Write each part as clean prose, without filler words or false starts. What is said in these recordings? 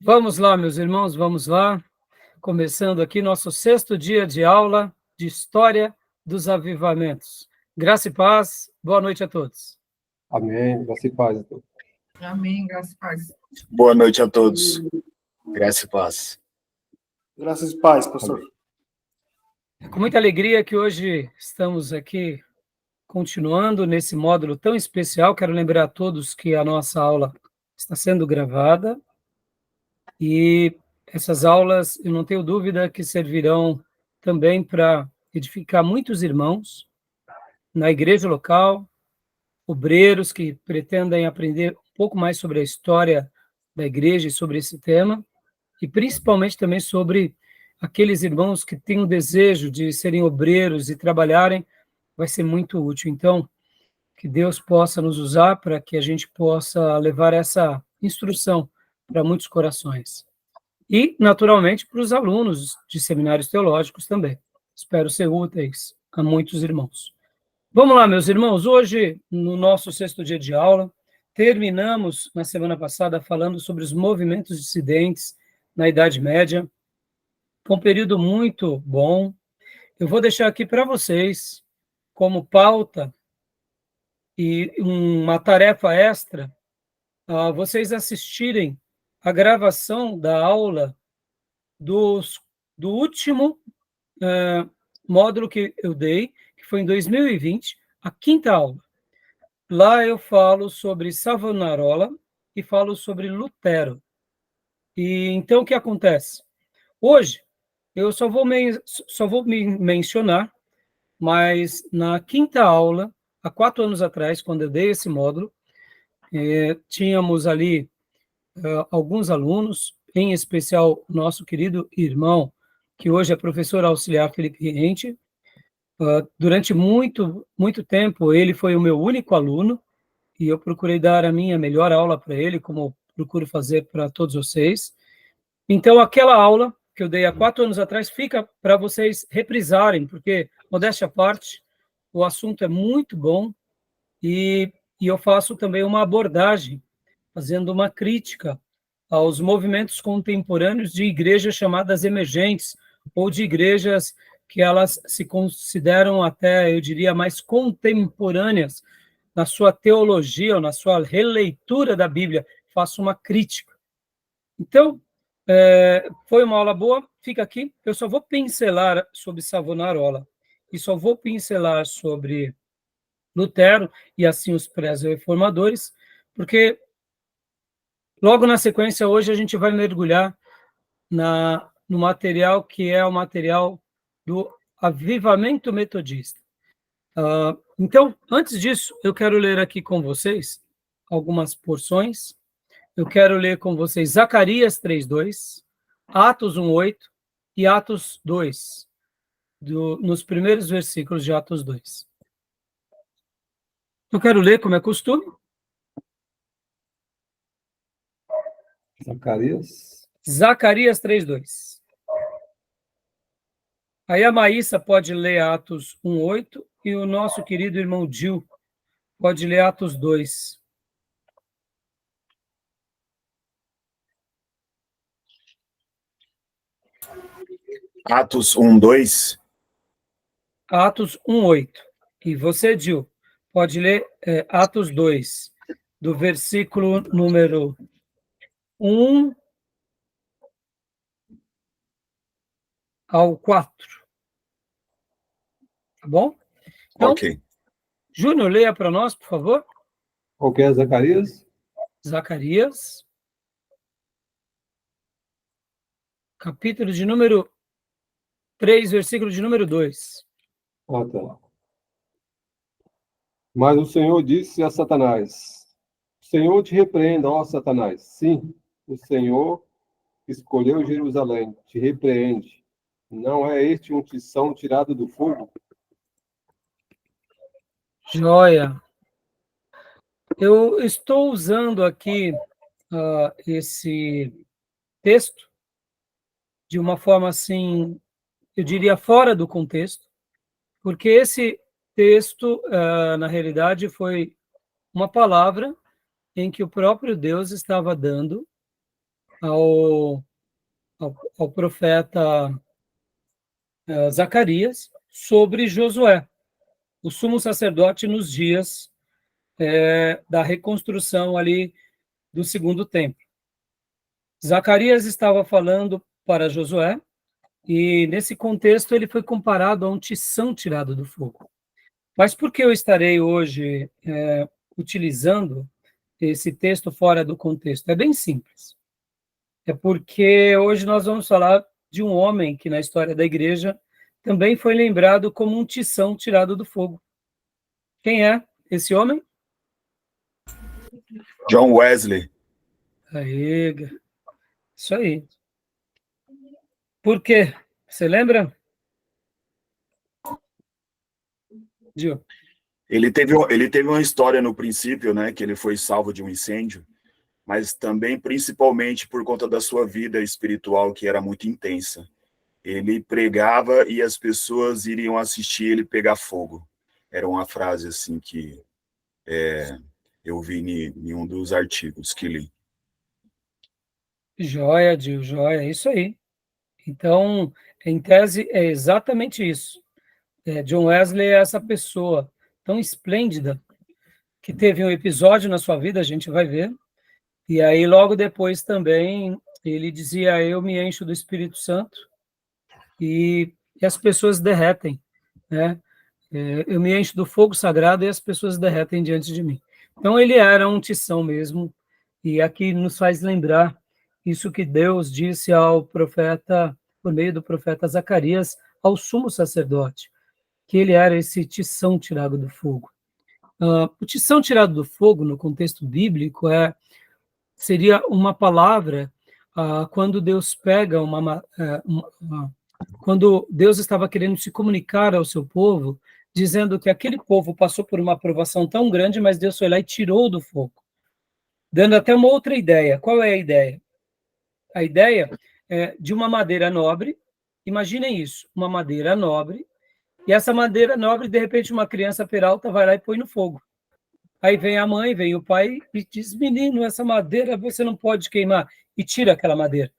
Vamos lá, meus irmãos, vamos lá. Começando aqui nosso 6º dia de aula de História dos Avivamentos. Graça e paz, boa noite a todos. Amém, graça e paz a todos. Amém, graça e paz. Boa noite a todos. Graça e paz. Graças e paz, pastor. Com muita alegria que hoje estamos aqui continuando nesse módulo tão especial. Quero lembrar a todos que a nossa aula está sendo gravada e essas aulas, eu não tenho dúvida que servirão também para edificar muitos irmãos na igreja local, obreiros que pretendem aprender um pouco mais sobre a história da igreja e sobre esse tema, e principalmente também sobre aqueles irmãos que têm um desejo de serem obreiros e trabalharem, vai ser muito útil. Então, que Deus possa nos usar para que a gente possa levar essa instrução para muitos corações. E, naturalmente, para os alunos de seminários teológicos também. Espero ser úteis a muitos irmãos. Vamos lá, meus irmãos. Hoje, no nosso 6º dia de aula, terminamos, na semana passada, falando sobre os movimentos dissidentes na Idade Média. Foi um período muito bom. Eu vou deixar aqui para vocês, como pauta e uma tarefa extra, vocês assistirem a gravação da aula do último módulo que eu dei, que foi em 2020, a 5ª aula. Lá eu falo sobre Savonarola e falo sobre Lutero. E então o que acontece? Hoje eu só vou mencionar, mas na 5ª aula, há 4 anos atrás, quando eu dei esse módulo, tínhamos ali alguns alunos, em especial nosso querido irmão, que hoje é professor auxiliar Felipe Rente. Durante muito tempo, ele foi o meu único aluno, e eu procurei dar a minha melhor aula para ele, como procuro fazer para todos vocês. Então, aquela aula que eu dei há 4 anos atrás fica para vocês reprisarem, porque, modéstia à parte, o assunto é muito bom, e eu faço também uma abordagem, fazendo uma crítica aos movimentos contemporâneos de igrejas chamadas emergentes, ou de igrejas que elas se consideram até, eu diria, mais contemporâneas na sua teologia ou na sua releitura da Bíblia. Faço uma crítica. Então, foi uma aula boa, fica aqui. Eu só vou pincelar sobre Savonarola e só vou pincelar sobre Lutero e assim os pré-reformadores, porque logo na sequência, hoje, a gente vai mergulhar no material que é o material do avivamento metodista. Então, antes disso, eu quero ler aqui com vocês algumas porções. Eu quero ler com vocês Zacarias 3:2, Atos 1:8 e Atos 2, nos primeiros versículos de Atos 2. Eu quero ler, como é costume, Zacarias 3:2. Aí a Maísa pode ler Atos 1:8 e o nosso querido irmão Gil pode ler Atos 2. Atos 1:2. Atos 1:8. E você, Gil, pode ler Atos 2, do versículo número 1 ao 4. Tá bom? Então, Ok. Júnior, leia para nós, por favor. Qual que é, Zacarias? Zacarias, capítulo de número 3, versículo de número 2. Ah, tá. Mas o Senhor disse a Satanás: O Senhor te repreenda, ó Satanás. Sim, o Senhor escolheu Jerusalém, te repreende. Não é este um tição tirado do fogo? Joia. Eu estou usando aqui esse texto de uma forma assim, eu diria fora do contexto, porque esse texto, na realidade, foi uma palavra em que o próprio Deus estava dando ao profeta Zacarias sobre Josué, o sumo sacerdote nos dias da reconstrução ali do segundo templo. Zacarias estava falando para Josué, e nesse contexto ele foi comparado a um tição tirado do fogo. Mas por que eu estarei hoje utilizando esse texto fora do contexto? É bem simples. É porque hoje nós vamos falar de um homem que na história da igreja também foi lembrado como um tição tirado do fogo. Quem é esse homem? John Wesley. Aí, isso aí. Por quê? Você lembra? Gil? Ele teve uma história no princípio, né, que ele foi salvo de um incêndio, mas também principalmente por conta da sua vida espiritual, que era muito intensa. Ele pregava e as pessoas iriam assistir ele pegar fogo. Era uma frase assim que eu vi em um dos artigos que li. Joia, Gil, joia, isso aí. Então, em tese, é exatamente isso. John Wesley é essa pessoa tão esplêndida que teve um episódio na sua vida, a gente vai ver, e aí logo depois também ele dizia: eu me encho do Espírito Santo e as pessoas derretem, né? Eu me encho do fogo sagrado e as pessoas derretem diante de mim. Então ele era um tição mesmo, e aqui nos faz lembrar isso que Deus disse ao profeta, por meio do profeta Zacarias, ao sumo sacerdote, que ele era esse tição tirado do fogo. O tição tirado do fogo, no contexto bíblico, seria uma palavra quando Deus pega quando Deus estava querendo se comunicar ao seu povo, dizendo que aquele povo passou por uma provação tão grande, mas Deus foi lá e tirou do fogo, dando até uma outra ideia. Qual é a ideia? A ideia é de uma madeira nobre. Imaginem isso, uma madeira nobre, e essa madeira nobre, de repente, uma criança peralta vai lá e põe no fogo. Aí vem a mãe, vem o pai e diz: menino, essa madeira você não pode queimar, e tira aquela madeira.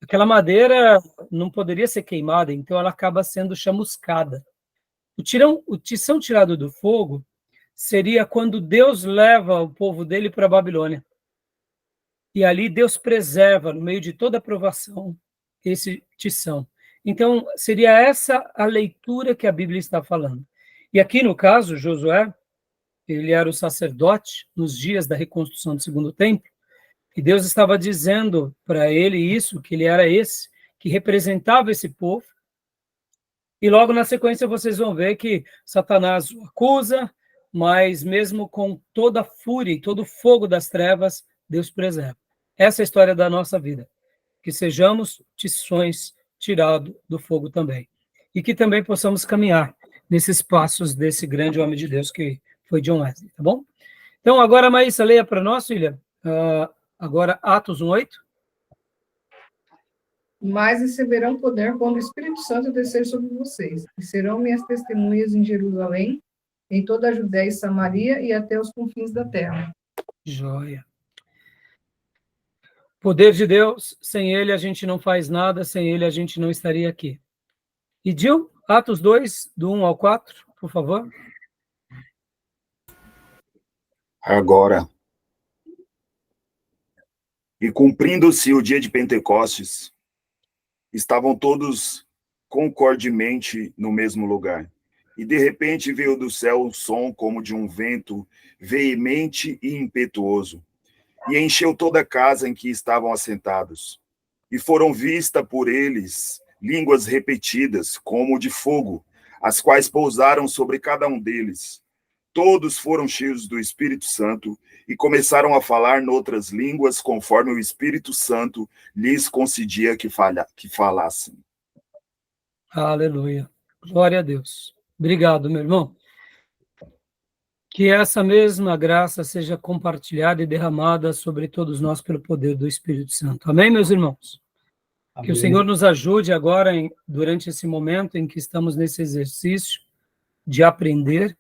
Aquela madeira não poderia ser queimada, então ela acaba sendo chamuscada. O tição tirado do fogo seria quando Deus leva o povo dele para a Babilônia. E ali Deus preserva, no meio de toda a provação, esse tição. Então, seria essa a leitura que a Bíblia está falando. E aqui, no caso, Josué, ele era o sacerdote nos dias da reconstrução do segundo templo, e Deus estava dizendo para ele isso, que ele era esse, que representava esse povo. E logo na sequência vocês vão ver que Satanás o acusa, mas mesmo com toda a fúria e todo o fogo das trevas, Deus preserva. Essa é a história da nossa vida. Que sejamos tições tirados do fogo também. E que também possamos caminhar nesses passos desse grande homem de Deus que foi John Wesley, tá bom? Então, agora, Maísa, leia para nós, filha. Agora, Atos 1:8. Mas receberão poder quando o Espírito Santo descer sobre vocês, e serão minhas testemunhas em Jerusalém, em toda a Judéia e Samaria e até os confins da terra. Joia. Poder de Deus, sem ele a gente não faz nada, sem ele a gente não estaria aqui. E Gil, Atos 2, do 1 ao 4, por favor. Agora. E cumprindo-se o dia de Pentecostes, estavam todos concordemente no mesmo lugar. E de repente veio do céu um som como de um vento veemente e impetuoso, e encheu toda a casa em que estavam assentados. E foram vistas por eles línguas repetidas, como de fogo, as quais pousaram sobre cada um deles. Todos foram cheios do Espírito Santo e começaram a falar noutras línguas, conforme o Espírito Santo lhes concedia que falassem. Aleluia. Glória a Deus. Obrigado, meu irmão. Que essa mesma graça seja compartilhada e derramada sobre todos nós pelo poder do Espírito Santo. Amém, meus irmãos? Amém. Que o Senhor nos ajude agora, durante esse momento em que estamos nesse exercício de aprender,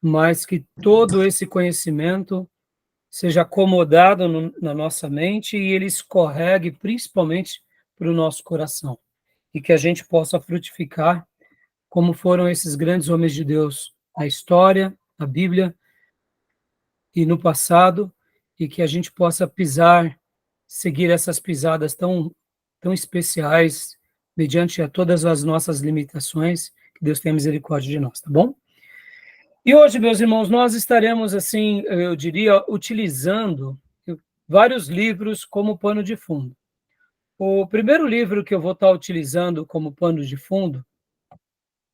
mas que todo esse conhecimento seja acomodado na nossa mente e ele escorregue principalmente para o nosso coração. E que a gente possa frutificar como foram esses grandes homens de Deus na história, na Bíblia e no passado, e que a gente possa seguir essas pisadas tão especiais, mediante a todas as nossas limitações, que Deus tenha misericórdia de nós, tá bom? E hoje, meus irmãos, nós estaremos, assim, eu diria, utilizando vários livros como pano de fundo. O primeiro livro que eu vou estar utilizando como pano de fundo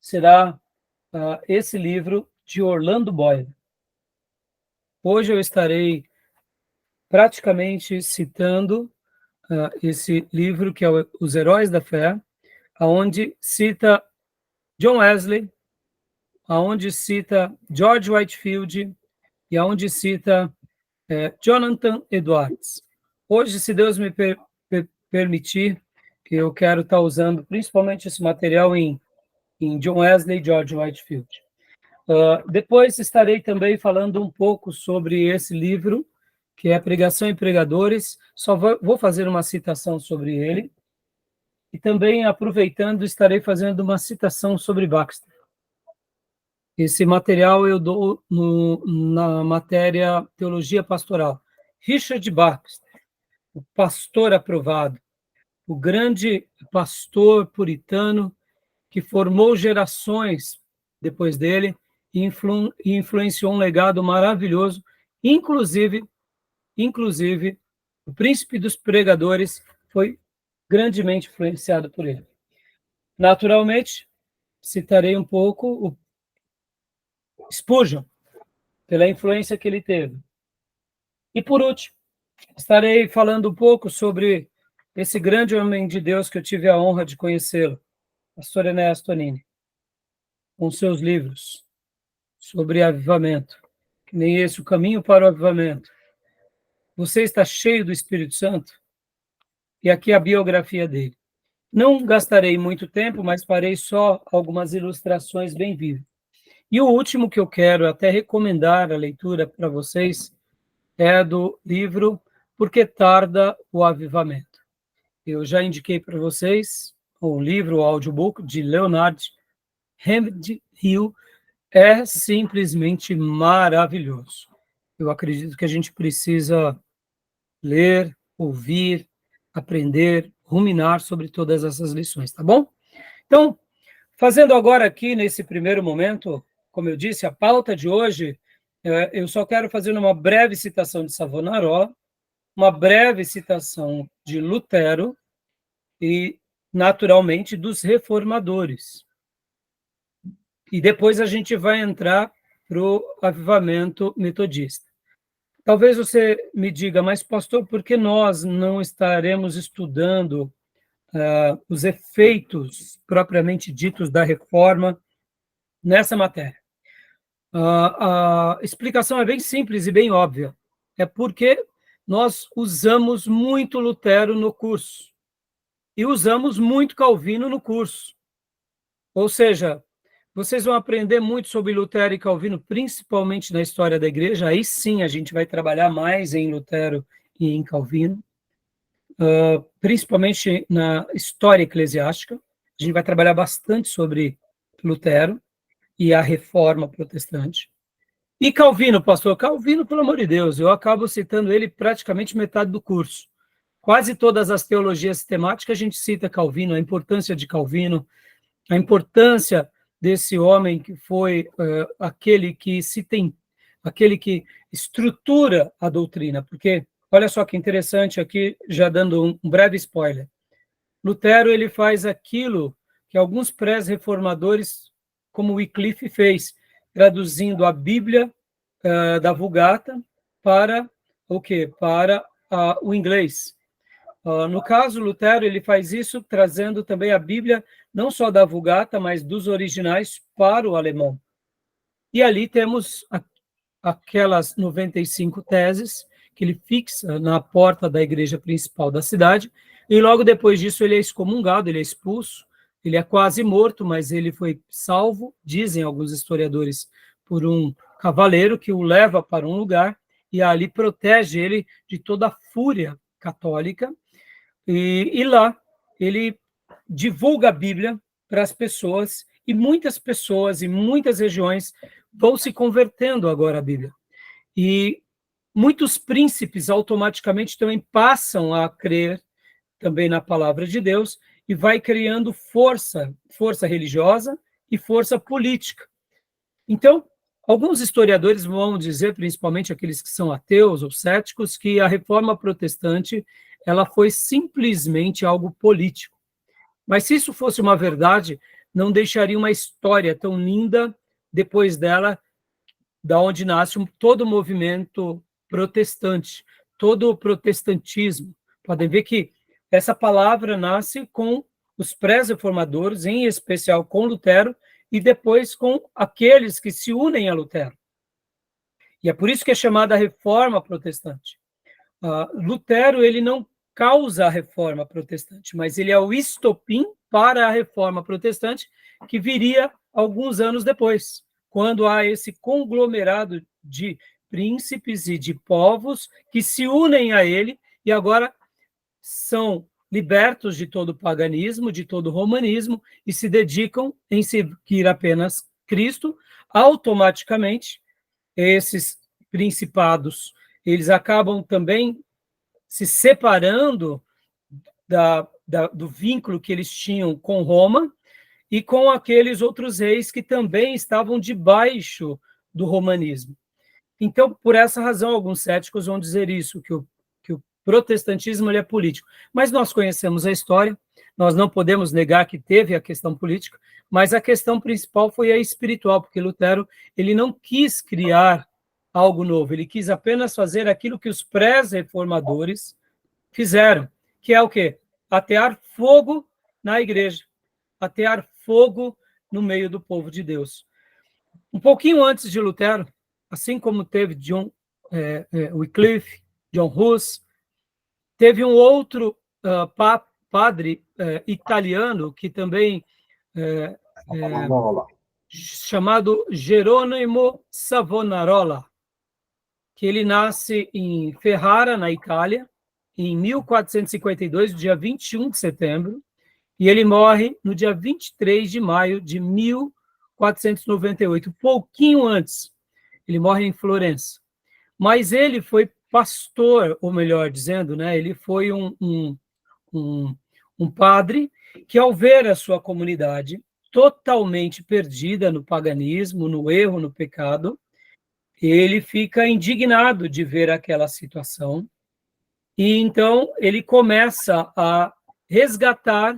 será esse livro de Orlando Boyle. Hoje eu estarei praticamente citando esse livro, que é Os Heróis da Fé, aonde cita John Wesley, aonde cita George Whitefield e aonde cita Jonathan Edwards. Hoje, se Deus me permitir, eu quero estar usando principalmente esse material em John Wesley e George Whitefield. Depois estarei também falando um pouco sobre esse livro, que é Pregação e Pregadores. Só vou fazer uma citação sobre ele. E também, aproveitando, estarei fazendo uma citação sobre Baxter. Esse material eu dou na matéria Teologia Pastoral. Richard Baxter, o pastor aprovado, o grande pastor puritano que formou gerações depois dele e influenciou um legado maravilhoso, inclusive, o príncipe dos pregadores foi grandemente influenciado por ele. Naturalmente, citarei um pouco o Spurgeon, pela influência que ele teve. E, por último, estarei falando um pouco sobre esse grande homem de Deus que eu tive a honra de conhecê-lo, pastor Enéas Tonini, com seus livros sobre avivamento, que nem esse, O Caminho para o Avivamento. Você está cheio do Espírito Santo? E aqui a biografia dele. Não gastarei muito tempo, mas farei só algumas ilustrações bem vivas. E o último que eu quero até recomendar a leitura para vocês é do livro Por que Tarda o Avivamento. Eu já indiquei para vocês o livro, o audiobook de Leonard Ravenhill, é simplesmente maravilhoso. Eu acredito que a gente precisa ler, ouvir, aprender, ruminar sobre todas essas lições, tá bom? Então, fazendo agora aqui, nesse primeiro momento, como eu disse, a pauta de hoje, eu só quero fazer uma breve citação de Savonarola, uma breve citação de Lutero e, naturalmente, dos reformadores. E depois a gente vai entrar para o avivamento metodista. Talvez você me diga, mas pastor, por que nós não estaremos estudando os efeitos propriamente ditos da reforma nessa matéria? A explicação é bem simples e bem óbvia. É porque nós usamos muito Lutero no curso e usamos muito Calvino no curso. Ou seja, vocês vão aprender muito sobre Lutero e Calvino, principalmente na história da igreja. Aí sim a gente vai trabalhar mais em Lutero e em Calvino, principalmente na história eclesiástica. A gente vai trabalhar bastante sobre Lutero e a reforma protestante. E Calvino, pastor? Calvino, pelo amor de Deus, eu acabo citando ele praticamente metade do curso. Quase todas as teologias sistemáticas a gente cita Calvino, a importância de Calvino, a importância desse homem que foi aquele que estrutura a doutrina, porque, olha só que interessante aqui, já dando um breve spoiler, Lutero ele faz aquilo que alguns pré-reformadores, como Wycliffe fez, traduzindo a Bíblia da Vulgata para o quê? Para o inglês. No caso, Lutero ele faz isso trazendo também a Bíblia, não só da Vulgata, mas dos originais para o alemão. E ali temos aquelas 95 teses que ele fixa na porta da igreja principal da cidade, e logo depois disso ele é excomungado, ele é expulso, ele é quase morto, mas ele foi salvo, dizem alguns historiadores, por um cavaleiro que o leva para um lugar, e ali protege ele de toda a fúria católica, e lá ele divulga a Bíblia para as pessoas, e muitas pessoas em muitas regiões vão se convertendo agora à Bíblia. E muitos príncipes automaticamente também passam a crer também na palavra de Deus, e vai criando força religiosa e força política. Então, alguns historiadores vão dizer, principalmente aqueles que são ateus ou céticos, que a reforma protestante ela foi simplesmente algo político. Mas se isso fosse uma verdade, não deixaria uma história tão linda depois dela, da onde nasce todo o movimento protestante, todo o protestantismo. Podem ver que essa palavra nasce com os pré-reformadores, em especial com Lutero, e depois com aqueles que se unem a Lutero. E é por isso que é chamada Reforma Protestante. Lutero, ele não causa a Reforma Protestante, mas ele é o estopim para a Reforma Protestante, que viria alguns anos depois, quando há esse conglomerado de príncipes e de povos que se unem a ele e agora são libertos de todo o paganismo, de todo o romanismo, e se dedicam em seguir apenas Cristo. Automaticamente, esses principados, eles acabam também se separando do vínculo que eles tinham com Roma e com aqueles outros reis que também estavam debaixo do romanismo. Então, por essa razão, alguns céticos vão dizer isso, que o protestantismo ele é político. Mas nós conhecemos a história, nós não podemos negar que teve a questão política, mas a questão principal foi a espiritual, porque Lutero ele não quis criar algo novo, ele quis apenas fazer aquilo que os pré-reformadores fizeram, que é o quê? Atear fogo na igreja, atear fogo no meio do povo de Deus. Um pouquinho antes de Lutero, assim como teve John Wycliffe, John Hus, teve um outro padre italiano que também chamado Jerônimo Savonarola, que ele nasce em Ferrara, na Itália, em 1452, dia 21 de setembro, e ele morre no dia 23 de maio de 1498, pouquinho antes. Ele morre em Florença. Mas ele foi pastor, ou melhor dizendo, né, ele foi um padre que, ao ver a sua comunidade totalmente perdida no paganismo, no erro, no pecado, ele fica indignado de ver aquela situação, e então ele começa a resgatar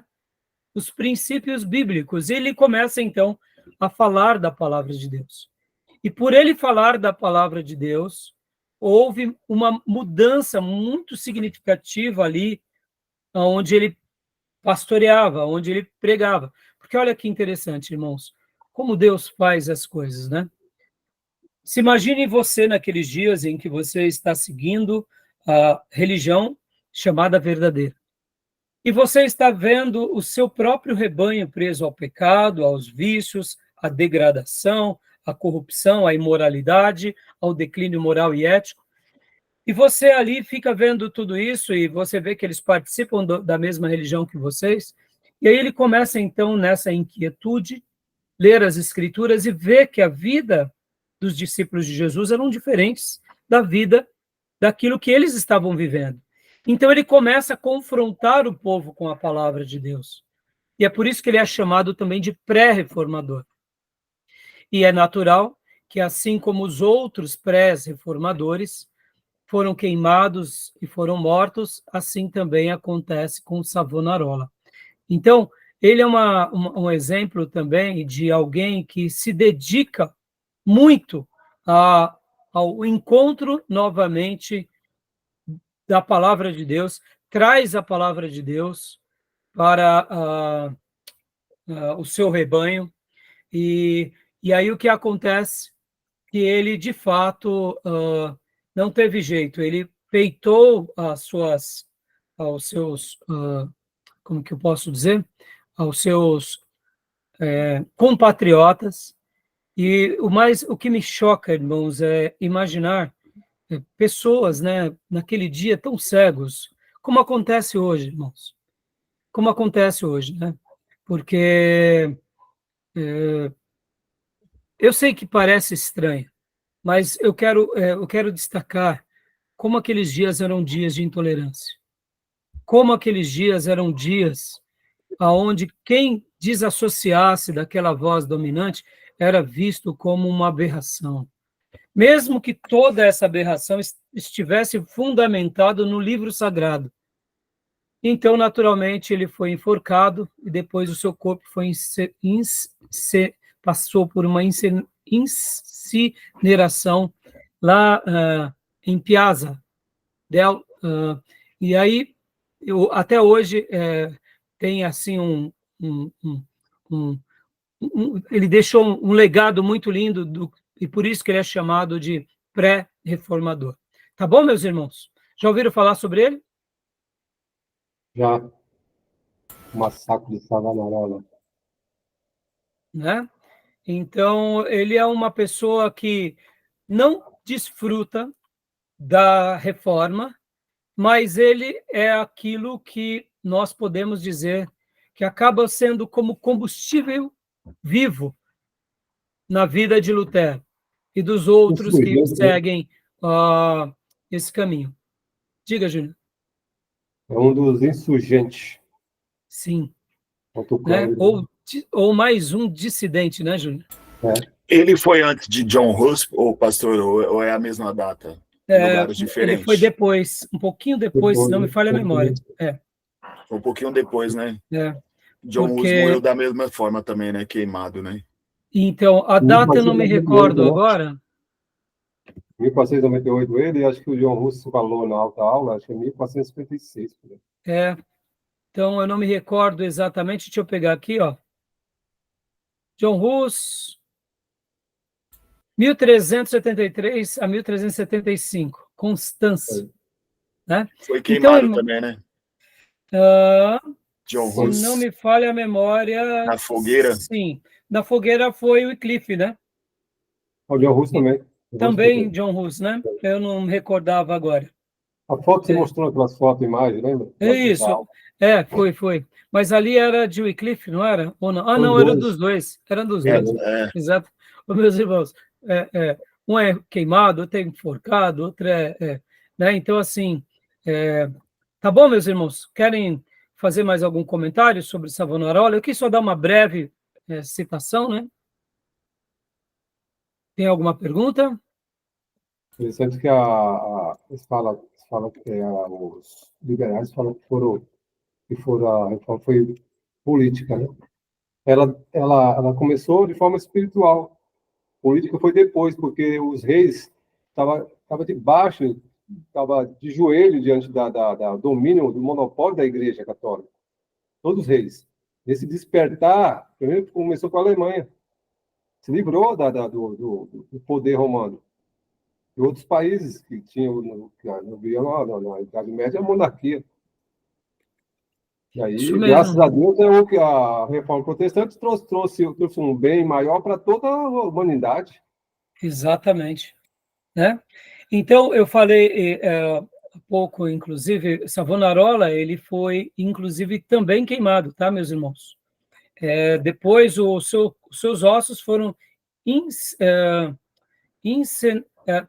os princípios bíblicos, e ele começa então a falar da palavra de Deus. E por ele falar da palavra de Deus, houve uma mudança muito significativa ali, onde ele pastoreava, onde ele pregava. Porque olha que interessante, irmãos, como Deus faz as coisas, né? Se imagine você naqueles dias em que você está seguindo a religião chamada verdadeira. E você está vendo o seu próprio rebanho preso ao pecado, aos vícios, à degradação, à corrupção, à imoralidade, ao declínio moral e ético. E você ali fica vendo tudo isso e você vê que eles participam da mesma religião que vocês. E aí ele começa, então, nessa inquietude, ler as Escrituras e ver que a vida dos discípulos de Jesus eram diferentes da vida daquilo que eles estavam vivendo. Então ele começa a confrontar o povo com a palavra de Deus. E é por isso que ele é chamado também de pré-reformador. E é natural que, assim como os outros pré-reformadores foram queimados e foram mortos, assim também acontece com Savonarola. Então, ele é um exemplo também de alguém que se dedica muito ao encontro novamente da palavra de Deus, traz a palavra de Deus para o seu rebanho, e aí o que acontece? Que ele, de fato, não teve jeito, ele peitou aos seus, como que eu posso dizer? Aos seus compatriotas, e o que me choca, irmãos, é imaginar pessoas, né, naquele dia tão cegos, como acontece hoje, irmãos. Como acontece hoje, né? Porque eu sei que parece estranho, mas eu quero destacar como aqueles dias eram dias de intolerância. Como aqueles dias eram dias aonde quem desassociasse daquela voz dominante era visto como uma aberração. Mesmo que toda essa aberração estivesse fundamentada no livro sagrado. Então, naturalmente, ele foi enforcado e depois o seu corpo foi passou por uma incineração lá em Piazza del... e aí, até hoje, tem assim ele deixou um legado muito lindo e por isso que ele é chamado de pré-reformador. Tá bom, meus irmãos? Já ouviram falar sobre ele? Já. O massacre de Savonarola. Né? Então, ele é uma pessoa que não desfruta da reforma, mas ele é aquilo que nós podemos dizer que acaba sendo como combustível vivo na vida de Lutero e dos outros que seguem esse caminho. Diga, Júnior. É um dos insurgentes. Sim. Né? Ou mais um dissidente, né, Júnior? Ele foi antes de John Hus, ou pastor, ou é a mesma data? Lugares diferentes. Ele foi depois, um pouquinho depois, se não me falha a memória. Um pouquinho depois, né? John Hus morreu da mesma forma também, né? Queimado, né? Então, a data eu não me recordo agora. 1498 ele, acho que o John Hus falou na alta aula, acho que é 1456. Então eu não me recordo exatamente, deixa eu pegar aqui, ó. John Hus, 1373 a 1375, Constância. Né? Foi queimado então, também, né? John Hus. Se não me falha a memória... Na fogueira? Sim, na fogueira foi o Wycliffe, né? O John Hus também. Também John Hus, né? Eu não me recordava agora. A foto você mostrou aquelas fotos, imagem, lembra? Isso, foi. Mas ali era de Wycliffe, não era? Ou não? Não, era dos dois. Era dos dois. Exato. Meus irmãos, um é queimado, outro é enforcado, outro né? Então, assim, tá bom, meus irmãos? Querem fazer mais algum comentário sobre Savonarola? Eu quis só dar uma breve citação, né? Tem alguma pergunta? Interessante que eles falam que os liberais falam que a reforma foi política, né? Ela começou de forma espiritual. Política foi depois, porque os reis estavam debaixo, estava de joelho diante da domínio, do monopólio da Igreja Católica. Todos os reis. Esse despertar, primeiro começou com a Alemanha. Se livrou do poder romano. E outros países que tinham na Idade Média a monarquia. E aí, graças a Deus, o que a Reforma Protestante trouxe um bem maior para toda a humanidade. Exatamente. Né? Então, eu falei há pouco, inclusive, Savonarola, ele foi, inclusive, também queimado, tá, meus irmãos? Depois, os seus ossos foram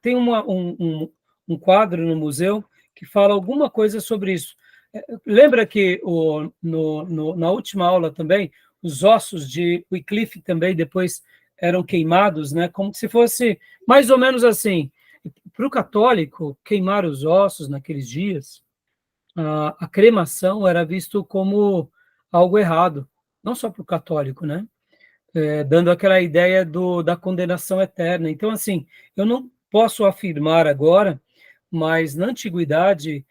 tem um quadro no museu que fala alguma coisa sobre isso. Lembra que na última aula também, os ossos de Wycliffe também depois eram queimados, né? Como se fosse mais ou menos assim. Para o católico, queimar os ossos naqueles dias, a cremação era visto como algo errado, não só para o católico, né? Dando aquela ideia da condenação eterna. Então, assim, eu não posso afirmar agora, mas na antiguidade,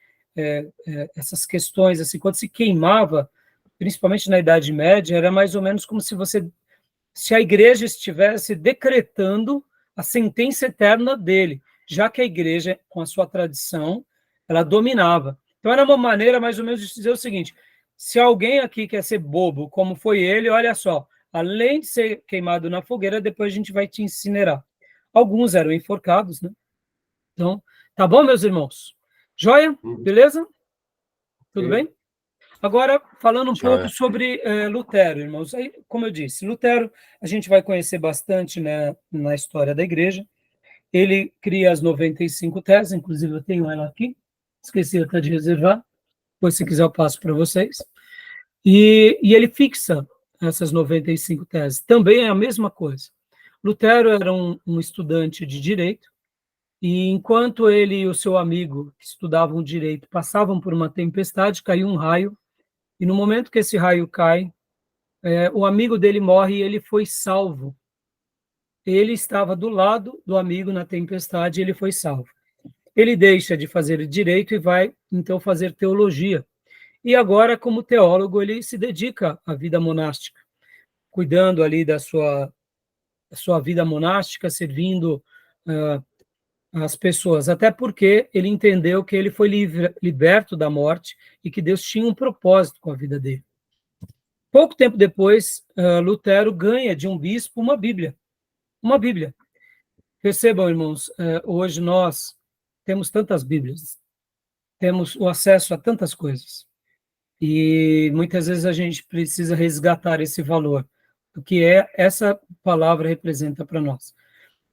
essas questões, assim, quando se queimava, principalmente na Idade Média, era mais ou menos como se a igreja estivesse decretando a sentença eterna dele, já que a igreja, com a sua tradição, ela dominava. Então, era uma maneira, mais ou menos, de dizer o seguinte: se alguém aqui quer ser bobo, como foi ele, olha só, além de ser queimado na fogueira, depois a gente vai te incinerar. Alguns eram enforcados, né? Então, Tá bom, meus irmãos? Joia? Beleza? Tudo bem? Agora, falando um pouco sobre Lutero, irmãos. Aí, como eu disse, Lutero a gente vai conhecer bastante, né, na história da igreja. Ele cria as 95 teses, inclusive eu tenho ela aqui, esqueci até de reservar, depois se quiser eu passo para vocês. E ele fixa essas 95 teses. Também é a mesma coisa. Lutero era um estudante de direito, e enquanto ele e o seu amigo, que estudavam direito, passavam por uma tempestade, caiu um raio, e no momento que esse raio cai, o amigo dele morre e ele foi salvo. Ele estava do lado do amigo na tempestade e ele foi salvo. Ele deixa de fazer direito e vai, então, fazer teologia. E agora, como teólogo, ele se dedica à vida monástica, cuidando ali da sua vida monástica, servindo as pessoas, até porque ele entendeu que ele foi liberto da morte e que Deus tinha um propósito com a vida dele. Pouco tempo depois, Lutero ganha de um bispo uma Bíblia. Uma Bíblia. Percebam, irmãos, hoje nós temos tantas Bíblias, temos o acesso a tantas coisas, e muitas vezes a gente precisa resgatar esse valor, do que essa palavra representa para nós.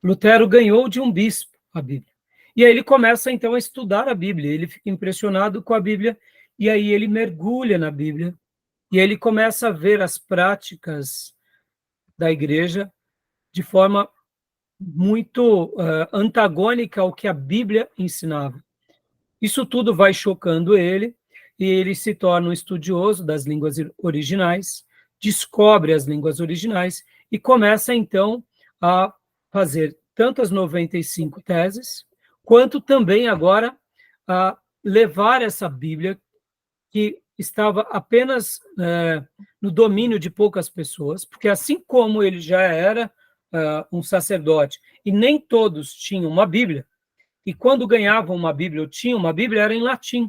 Lutero ganhou de um bispo a Bíblia. E aí ele começa, então, a estudar a Bíblia. Ele fica impressionado com a Bíblia, e aí ele mergulha na Bíblia, e aí ele começa a ver as práticas da igreja de forma muito antagônica ao que a Bíblia ensinava. Isso tudo vai chocando ele, e ele se torna um estudioso das línguas originais, descobre as línguas originais, e começa, então, a fazer tanto as 95 teses, quanto também agora a levar essa Bíblia, que estava apenas no domínio de poucas pessoas, porque assim como ele já era um sacerdote, e nem todos tinham uma Bíblia, e quando ganhavam uma Bíblia ou tinham uma Bíblia, era em latim.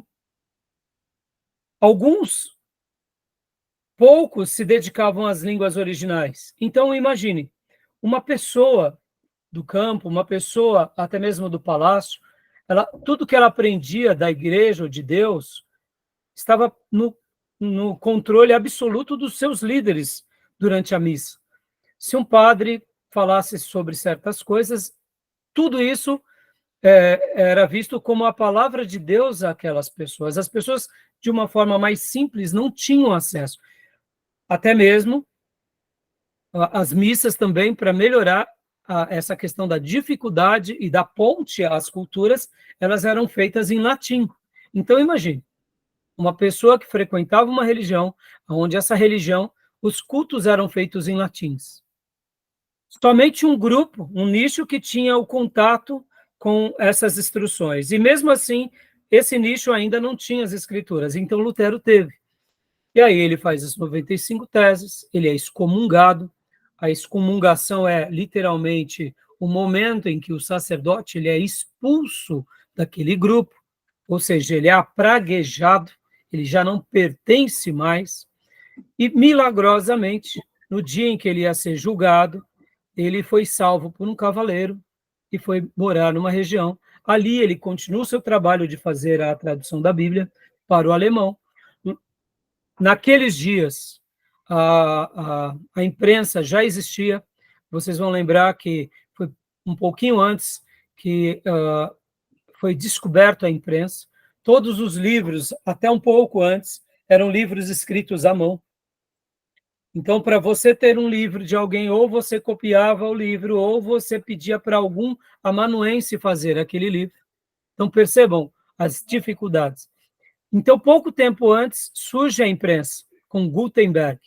Poucos se dedicavam às línguas originais. Então, imagine, uma pessoa do campo, uma pessoa até mesmo do palácio, tudo que ela aprendia da igreja ou de Deus estava no controle absoluto dos seus líderes durante a missa. Se um padre falasse sobre certas coisas, tudo isso era visto como a palavra de Deus àquelas pessoas. As pessoas, de uma forma mais simples, não tinham acesso. Até mesmo as missas também, para melhorar essa questão da dificuldade e da ponte às culturas, elas eram feitas em latim. Então, imagine, uma pessoa que frequentava uma religião, onde essa religião, os cultos eram feitos em latins. Somente um grupo, um nicho que tinha o contato com essas instruções. E mesmo assim, esse nicho ainda não tinha as escrituras, então Lutero teve. E aí ele faz as 95 teses, ele é excomungado. A excomungação é literalmente o momento em que o sacerdote ele é expulso daquele grupo, ou seja, ele é apraguejado, ele já não pertence mais, e milagrosamente, no dia em que ele ia ser julgado, ele foi salvo por um cavaleiro e foi morar numa região. Ali ele continua o seu trabalho de fazer a tradução da Bíblia para o alemão. Naqueles dias, a imprensa já existia. Vocês vão lembrar que foi um pouquinho antes que foi descoberto a imprensa. Todos os livros, até um pouco antes, eram livros escritos à mão. Então, para você ter um livro de alguém, ou você copiava o livro, ou você pedia para algum amanuense fazer aquele livro. Então, percebam as dificuldades. Então, pouco tempo antes, surge a imprensa, com Gutenberg.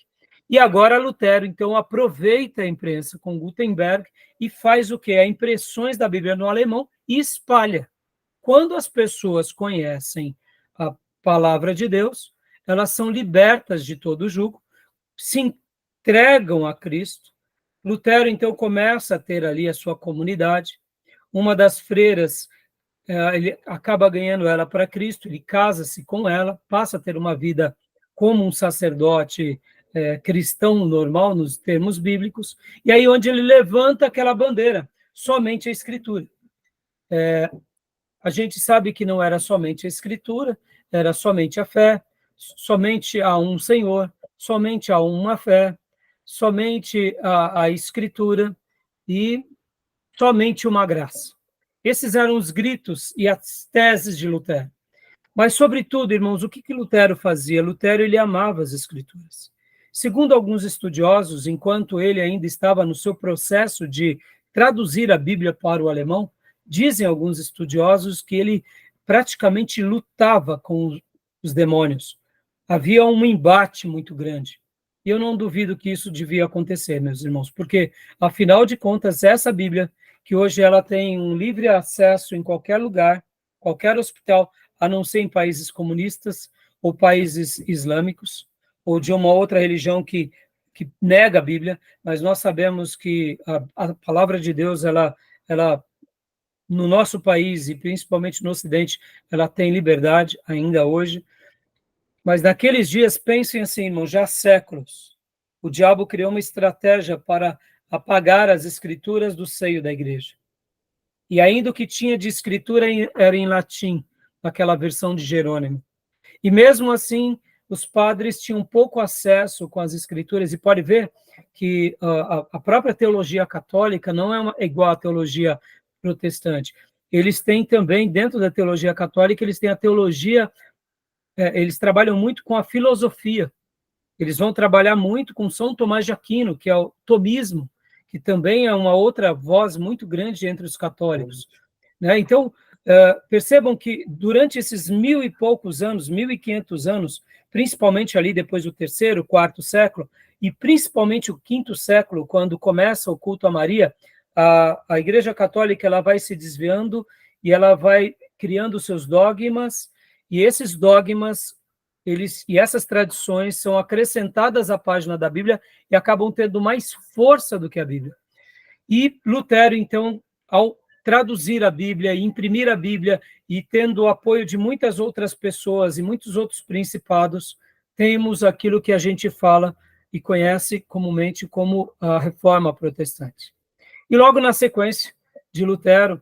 E agora Lutero, então, aproveita a imprensa com Gutenberg e faz o quê? As impressões da Bíblia no alemão e espalha. Quando as pessoas conhecem a palavra de Deus, elas são libertas de todo jugo, se entregam a Cristo. Lutero, então, começa a ter ali a sua comunidade. Uma das freiras, ele acaba ganhando ela para Cristo, ele casa-se com ela, passa a ter uma vida como um sacerdote cristão normal, nos termos bíblicos, e aí onde ele levanta aquela bandeira, somente a Escritura. a gente sabe que não era somente a Escritura, era somente a fé, somente há um Senhor, somente há uma fé, somente a Escritura e somente uma graça. Esses eram os gritos e as teses de Lutero. Mas, sobretudo, irmãos, o que Lutero fazia? Lutero, ele amava as Escrituras. Segundo alguns estudiosos, enquanto ele ainda estava no seu processo de traduzir a Bíblia para o alemão, dizem alguns estudiosos que ele praticamente lutava com os demônios. Havia um embate muito grande. E eu não duvido que isso devia acontecer, meus irmãos, porque, afinal de contas, essa Bíblia, que hoje ela tem um livre acesso em qualquer lugar, qualquer hospital, a não ser em países comunistas ou países islâmicos, ou de uma outra religião que nega a Bíblia, mas nós sabemos que a palavra de Deus, ela no nosso país, e principalmente no Ocidente, ela tem liberdade ainda hoje. Mas naqueles dias, pensem assim, irmãos, já há séculos, o diabo criou uma estratégia para apagar as escrituras do seio da igreja. E ainda o que tinha de escritura era em latim, naquela versão de Jerônimo. E mesmo assim, os padres tinham pouco acesso com as escrituras, e pode ver que a própria teologia católica não é igual à teologia protestante. Eles têm também, dentro da teologia católica, eles têm a teologia, eles trabalham muito com a filosofia, eles vão trabalhar muito com São Tomás de Aquino, que é o tomismo, que também é uma outra voz muito grande entre os católicos. Né? Então, percebam que durante esses 1000 e poucos anos, 1500 anos, principalmente ali depois do 3º, 4º século, e principalmente o 5º século, quando começa o culto a Maria, a Igreja Católica ela vai se desviando e ela vai criando seus dogmas, e esses dogmas e essas tradições são acrescentadas à página da Bíblia e acabam tendo mais força do que a Bíblia. E Lutero, então, ao traduzir a Bíblia, imprimir a Bíblia e tendo o apoio de muitas outras pessoas e muitos outros principados, temos aquilo que a gente fala e conhece comumente como a Reforma Protestante. E logo na sequência de Lutero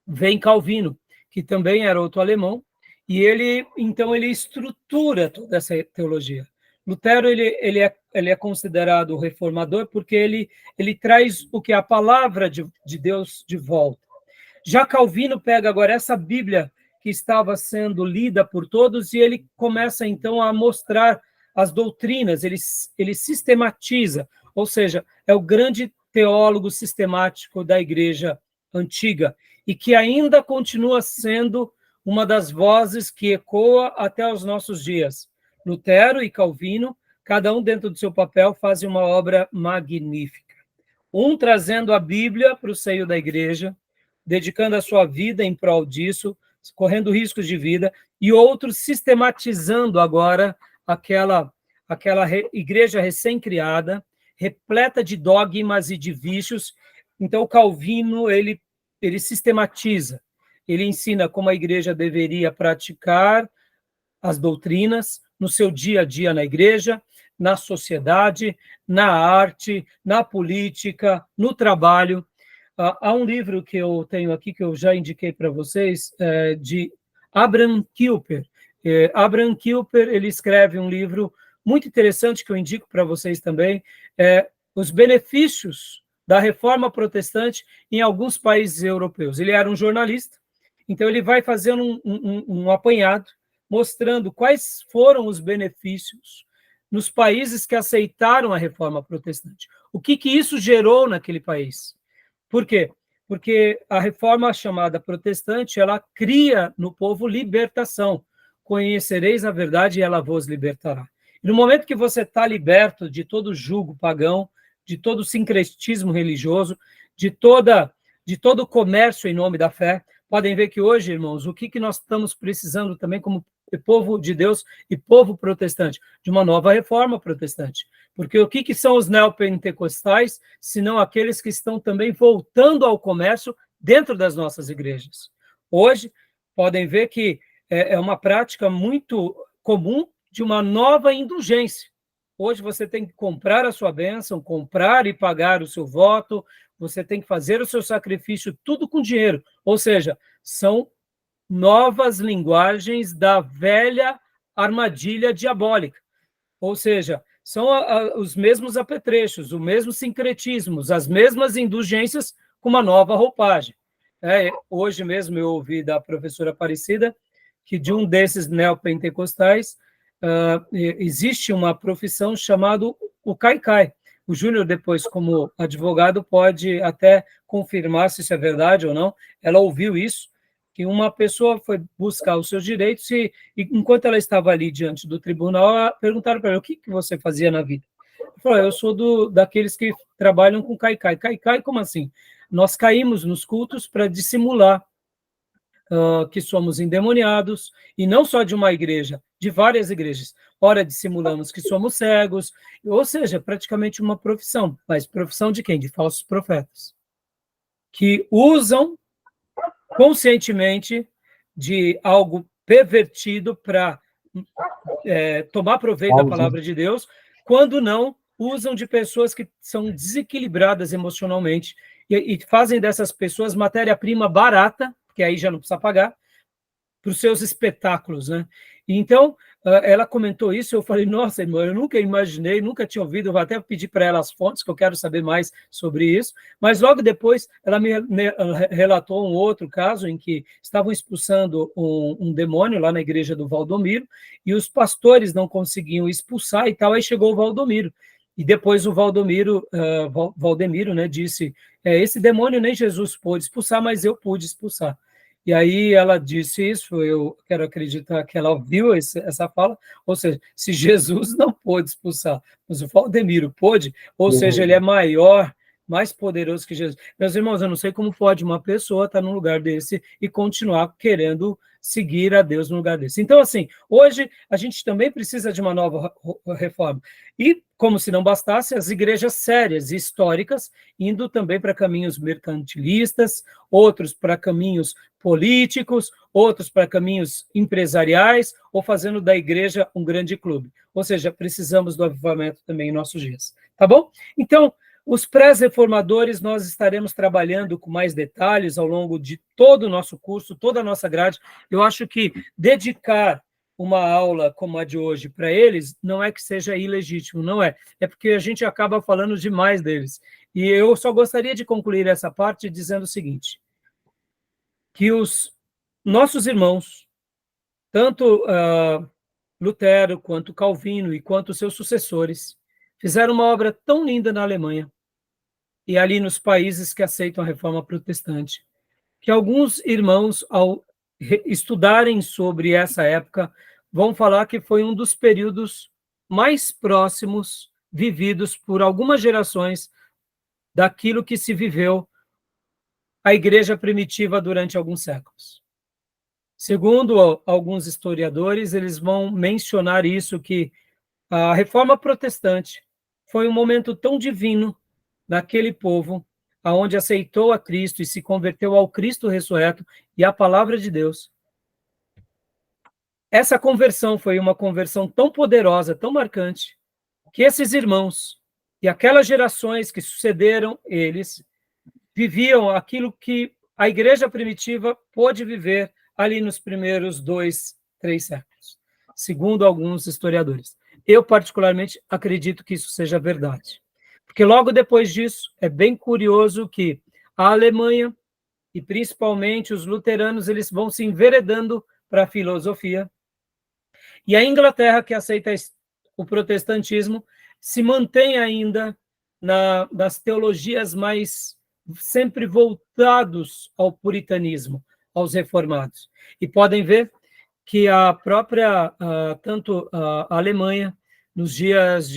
vem Calvino, que também era outro alemão, e ele estrutura toda essa teologia. Lutero ele é considerado o reformador porque ele traz o que é a palavra de Deus de volta. Já Calvino pega agora essa Bíblia que estava sendo lida por todos e ele começa então a mostrar as doutrinas, ele sistematiza, ou seja, é o grande teólogo sistemático da Igreja antiga e que ainda continua sendo uma das vozes que ecoa até os nossos dias. Lutero e Calvino, cada um dentro do seu papel, fazem uma obra magnífica. Um trazendo a Bíblia para o seio da igreja, dedicando a sua vida em prol disso, correndo riscos de vida, e outro sistematizando agora aquela igreja recém-criada, repleta de dogmas e de vícios. Então, Calvino, ele sistematiza, ele ensina como a igreja deveria praticar as doutrinas no seu dia a dia na igreja, na sociedade, na arte, na política, no trabalho. Há um livro que eu tenho aqui, que eu já indiquei para vocês, de Abraham Kuyper. Abraham Kuyper, ele escreve um livro muito interessante, que eu indico para vocês também, Os Benefícios da Reforma Protestante em alguns países europeus. Ele era um jornalista, então ele vai fazendo um apanhado, mostrando quais foram os benefícios nos países que aceitaram a Reforma Protestante. O que isso gerou naquele país? Por quê? Porque a reforma chamada protestante, ela cria no povo libertação. Conhecereis a verdade e ela vos libertará. E no momento que você está liberto de todo jugo pagão, de todo sincretismo religioso, de todo o comércio em nome da fé, podem ver que hoje, irmãos, o que nós estamos precisando também como povo de Deus e povo protestante? De uma nova reforma protestante. Porque o que são os neopentecostais, senão aqueles que estão também voltando ao comércio dentro das nossas igrejas? Hoje, podem ver que é uma prática muito comum de uma nova indulgência. Hoje você tem que comprar a sua bênção, comprar e pagar o seu voto, você tem que fazer o seu sacrifício, tudo com dinheiro. Ou seja, são novas linguagens da velha armadilha diabólica. Ou seja, são os mesmos apetrechos, o mesmo sincretismo, as mesmas indulgências com uma nova roupagem. Hoje mesmo eu ouvi da professora Aparecida que de um desses neopentecostais existe uma profissão chamada o caicai. O Júnior, depois, como advogado, pode até confirmar se isso é verdade ou não. Ela ouviu isso, que uma pessoa foi buscar os seus direitos e enquanto ela estava ali diante do tribunal, perguntaram para ela, o que você fazia na vida? Ela falou, eu sou daqueles que trabalham com caicai. Caicai, como assim? Nós caímos nos cultos para dissimular que somos endemoniados, e não só de uma igreja, de várias igrejas. Ora, dissimulamos que somos cegos, ou seja, praticamente uma profissão. Mas profissão de quem? De falsos profetas, que usam conscientemente de algo pervertido para tomar proveito da palavra de Deus, quando não usam de pessoas que são desequilibradas emocionalmente e fazem dessas pessoas matéria-prima barata, que aí já não precisa pagar, para os seus espetáculos, né? Então, ela comentou isso, eu falei, nossa, irmã, eu nunca imaginei, nunca tinha ouvido, eu vou até pedir para ela as fontes, que eu quero saber mais sobre isso, mas logo depois ela me relatou um outro caso em que estavam expulsando um demônio lá na igreja do Valdomiro, e os pastores não conseguiam expulsar e tal, aí chegou o Valdomiro, e depois o Valdemiro, né, disse, esse demônio nem Jesus pôde expulsar, mas eu pude expulsar. E aí ela disse isso, eu quero acreditar que ela ouviu essa fala, ou seja, se Jesus não pôde expulsar, mas o Valdemiro pôde, ou seja, ele é maior, mais poderoso que Jesus. Meus irmãos, eu não sei como pode uma pessoa estar num lugar desse e continuar querendo seguir a Deus no lugar desse. Então, assim, hoje a gente também precisa de uma nova reforma. E, como se não bastasse, as igrejas sérias e históricas indo também para caminhos mercantilistas, outros para caminhos políticos, outros para caminhos empresariais, ou fazendo da igreja um grande clube. Ou seja, precisamos do avivamento também em nossos dias. Tá bom? Então, os pré-reformadores, nós estaremos trabalhando com mais detalhes ao longo de todo o nosso curso, toda a nossa grade. Eu acho que dedicar uma aula como a de hoje para eles não é que seja ilegítimo, não é. É porque a gente acaba falando demais deles. E eu só gostaria de concluir essa parte dizendo o seguinte, que os nossos irmãos, tanto Lutero, quanto Calvino e quanto seus sucessores, fizeram uma obra tão linda na Alemanha e ali nos países que aceitam a reforma protestante, que alguns irmãos, ao estudarem sobre essa época, vão falar que foi um dos períodos mais próximos vividos por algumas gerações daquilo que se viveu a igreja primitiva durante alguns séculos. Segundo alguns historiadores, eles vão mencionar isso, que a reforma protestante foi um momento tão divino naquele povo, aonde aceitou a Cristo e se converteu ao Cristo ressurreto e à palavra de Deus. Essa conversão foi uma conversão tão poderosa, tão marcante, que esses irmãos e aquelas gerações que sucederam eles viviam aquilo que a igreja primitiva pôde viver ali nos primeiros 2, 3 séculos, segundo alguns historiadores. Eu, particularmente, acredito que isso seja verdade. Porque logo depois disso, é bem curioso que a Alemanha, e principalmente os luteranos, eles vão se enveredando para a filosofia. E a Inglaterra, que aceita o protestantismo, se mantém ainda nas teologias mais sempre voltados ao puritanismo, aos reformados. E podem ver que a própria, tanto a Alemanha, nos dias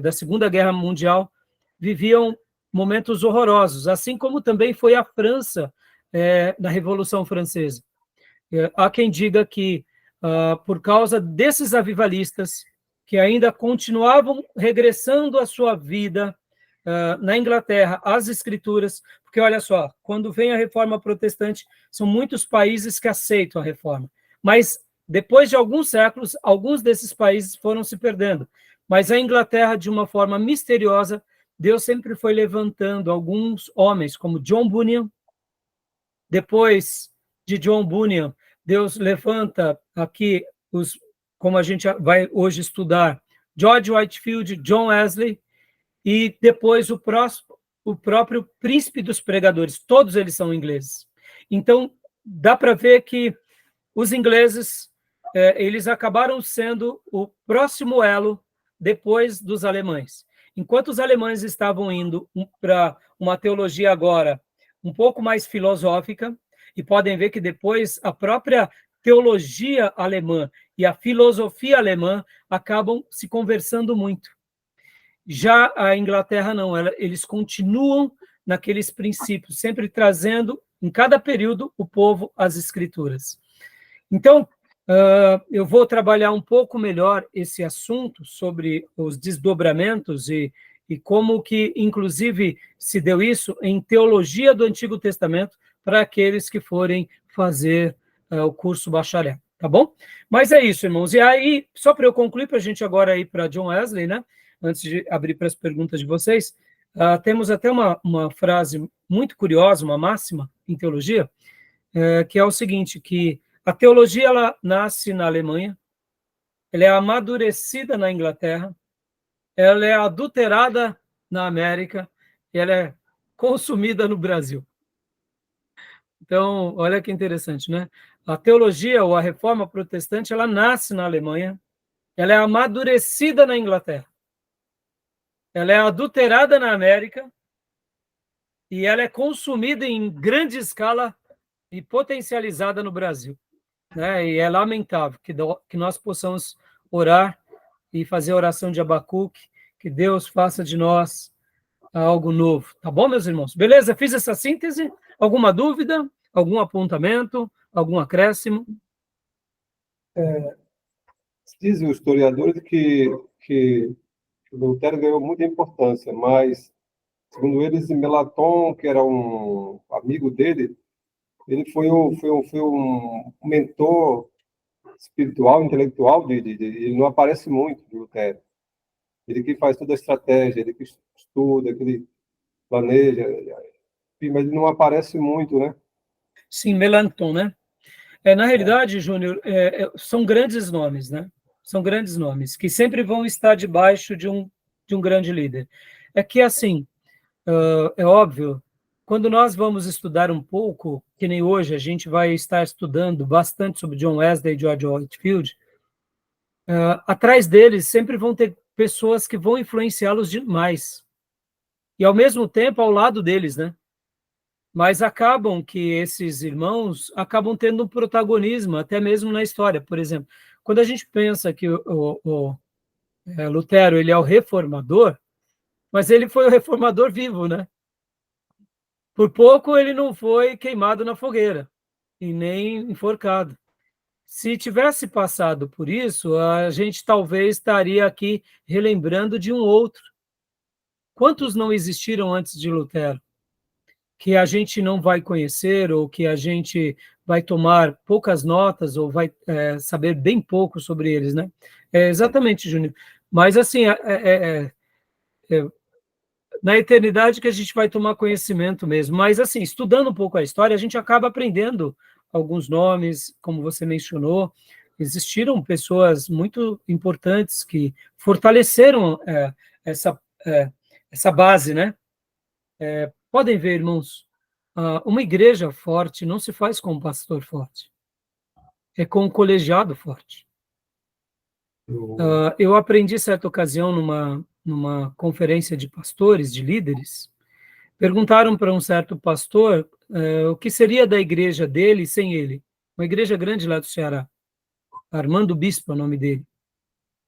da Segunda Guerra Mundial, viviam momentos horrorosos, assim como também foi a França na Revolução Francesa. Há quem diga que, por causa desses avivalistas, que ainda continuavam regressando à sua vida na Inglaterra, às Escrituras, porque, olha só, quando vem a reforma protestante, são muitos países que aceitam a reforma, mas depois de alguns séculos, alguns desses países foram se perdendo, mas a Inglaterra, de uma forma misteriosa, Deus sempre foi levantando alguns homens, como John Bunyan, depois de John Bunyan. Deus levanta aqui como a gente vai hoje estudar, George Whitefield, John Wesley, e depois o próprio príncipe dos pregadores. Todos eles são ingleses. Então, dá para ver que os ingleses, eles acabaram sendo o próximo elo depois dos alemães. Enquanto os alemães estavam indo para uma teologia agora um pouco mais filosófica, e podem ver que depois a própria teologia alemã e a filosofia alemã acabam se conversando muito. Já a Inglaterra não, eles continuam naqueles princípios, sempre trazendo, em cada período, o povo às escrituras. Então, eu vou trabalhar um pouco melhor esse assunto sobre os desdobramentos e como que, inclusive, se deu isso em teologia do Antigo Testamento para aqueles que forem fazer o curso bacharel, tá bom? Mas é isso, irmãos. E aí, só para eu concluir, para a gente agora ir para John Wesley, né? Antes de abrir para as perguntas de vocês, temos até uma frase muito curiosa, uma máxima em teologia, que é o seguinte, que a teologia ela nasce na Alemanha, ela é amadurecida na Inglaterra, ela é adulterada na América e ela é consumida no Brasil. Então, olha que interessante, né? A teologia ou a reforma protestante, ela nasce na Alemanha, ela é amadurecida na Inglaterra, ela é adulterada na América e ela é consumida em grande escala e potencializada no Brasil. Né? E é lamentável que nós possamos orar e fazer a oração de Abacuque, que Deus faça de nós algo novo. Tá bom, meus irmãos? Beleza? Fiz essa síntese? Alguma dúvida? Algum apontamento? Algum acréscimo? Dizem os historiadores que Lutero ganhou muita importância, mas, segundo eles, Melancton, que era um amigo dele, ele foi um mentor espiritual, intelectual ele não aparece muito de Lutero. Ele que faz toda a estratégia, ele que estuda, ele planeja, mas ele não aparece muito, né? Sim, Melancton, né? Na realidade, Júnior, são grandes nomes, né? São grandes nomes, que sempre vão estar debaixo de um grande líder. É que, assim, é óbvio, quando nós vamos estudar um pouco, que nem hoje a gente vai estar estudando bastante sobre John Wesley e George Whitefield, atrás deles sempre vão ter pessoas que vão influenciá-los demais. E, ao mesmo tempo, ao lado deles, né? Mas acabam que esses irmãos acabam tendo um protagonismo, até mesmo na história. Por exemplo, quando a gente pensa que o Lutero ele é o reformador, mas ele foi o reformador vivo, né? Por pouco ele não foi queimado na fogueira e nem enforcado. Se tivesse passado por isso, a gente talvez estaria aqui relembrando de um outro. Quantos não existiram antes de Lutero? Que a gente não vai conhecer ou que a gente vai tomar poucas notas ou vai saber bem pouco sobre eles, né? Exatamente, Júnior. Mas, assim, na eternidade que a gente vai tomar conhecimento mesmo. Mas, assim, estudando um pouco a história, a gente acaba aprendendo alguns nomes, como você mencionou. Existiram pessoas muito importantes que fortaleceram essa base, né? Podem ver, irmãos, uma igreja forte não se faz com um pastor forte, é com um colegiado forte. Eu aprendi certa ocasião numa conferência de pastores, de líderes, perguntaram para um certo pastor o que seria da igreja dele sem ele. Uma igreja grande lá do Ceará, Armando Bispo é o nome dele.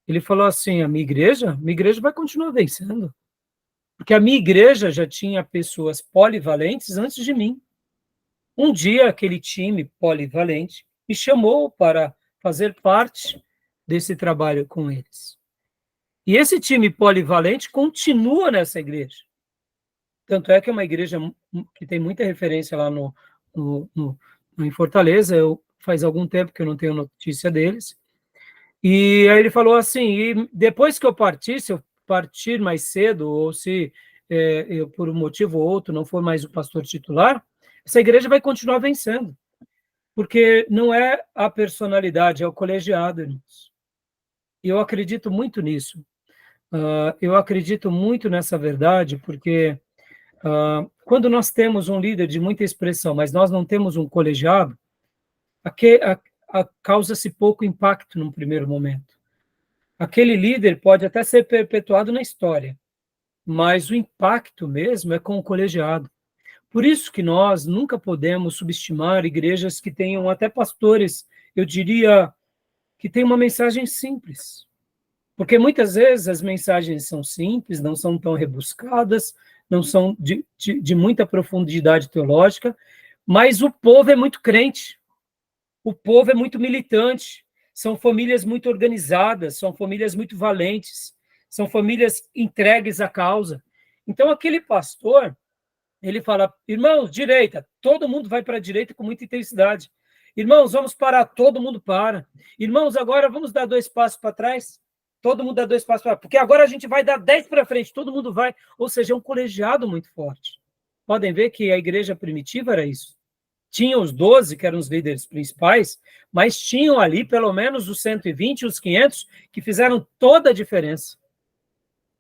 Ele falou assim, a minha igreja vai continuar vencendo. Porque a minha igreja já tinha pessoas polivalentes antes de mim. Um dia, aquele time polivalente me chamou para fazer parte desse trabalho com eles. E esse time polivalente continua nessa igreja. Tanto é que é uma igreja que tem muita referência lá em Fortaleza. Faz algum tempo que eu não tenho notícia deles. E aí ele falou assim, e depois que eu partir, se eu partir mais cedo, ou se eu, por um motivo ou outro, não for mais o pastor titular, essa igreja vai continuar vencendo. porque não é a personalidade, é o colegiado, irmãos. E eu acredito muito nisso. Eu acredito muito nessa verdade, porque quando nós temos um líder de muita expressão, mas nós não temos um colegiado, causa-se pouco impacto num primeiro momento. Aquele líder pode até ser perpetuado na história, mas o impacto mesmo é com o colegiado. Por isso que nós nunca podemos subestimar igrejas que tenham até pastores, eu diria, que têm uma mensagem simples. Porque muitas vezes as mensagens são simples, não são tão rebuscadas, não são de muita profundidade teológica, mas o povo é muito crente, o povo é muito militante, são famílias muito organizadas, são famílias muito valentes, são famílias entregues à causa. Então, aquele pastor, ele fala, irmãos, direita, todo mundo vai para a direita com muita intensidade. Irmãos, vamos parar, todo mundo para. Irmãos, agora vamos dar 2 passos para trás. Todo mundo dá 2 passos para trás, porque agora a gente vai dar 10 para frente, todo mundo vai. Ou seja, é um colegiado muito forte. Podem ver que a igreja primitiva era isso. Tinha os 12, que eram os líderes principais, mas tinham ali pelo menos os 120, os 500, que fizeram toda a diferença.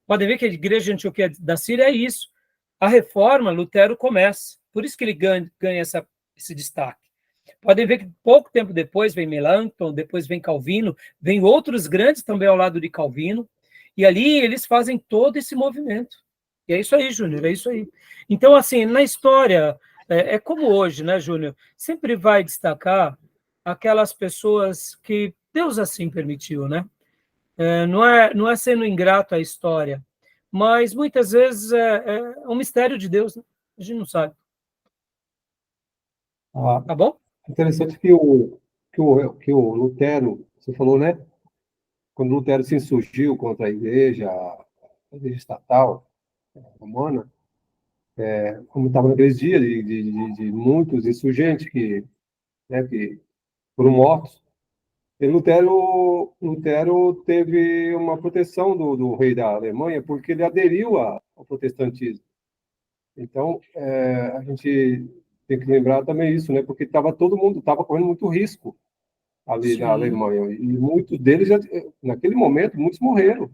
Podem ver que a igreja de Antioquia da Síria é isso. A reforma, Lutero começa. Por isso que ele ganha esse destaque. Podem ver que pouco tempo depois vem Melanchthon, depois vem Calvino, vem outros grandes também ao lado de Calvino, e ali eles fazem todo esse movimento. E é isso aí, Júnior, é isso aí. Então, assim, na história, é como hoje, né, Júnior? Sempre vai destacar aquelas pessoas que Deus assim permitiu, né? Não é sendo ingrato à história, mas muitas vezes é um mistério de Deus, né? A gente não sabe. Ah, Tá bom? interessante que o Lutero, você falou, né? Quando Lutero se insurgiu contra a igreja estatal romana, como estava naqueles dias de muitos insurgentes que foram mortos, e Lutero teve uma proteção do rei da Alemanha porque ele aderiu ao protestantismo. Então, a gente tem que lembrar também isso, né? Porque todo mundo estava correndo muito risco ali na Sim, Alemanha. E muitos deles, naquele momento, muitos morreram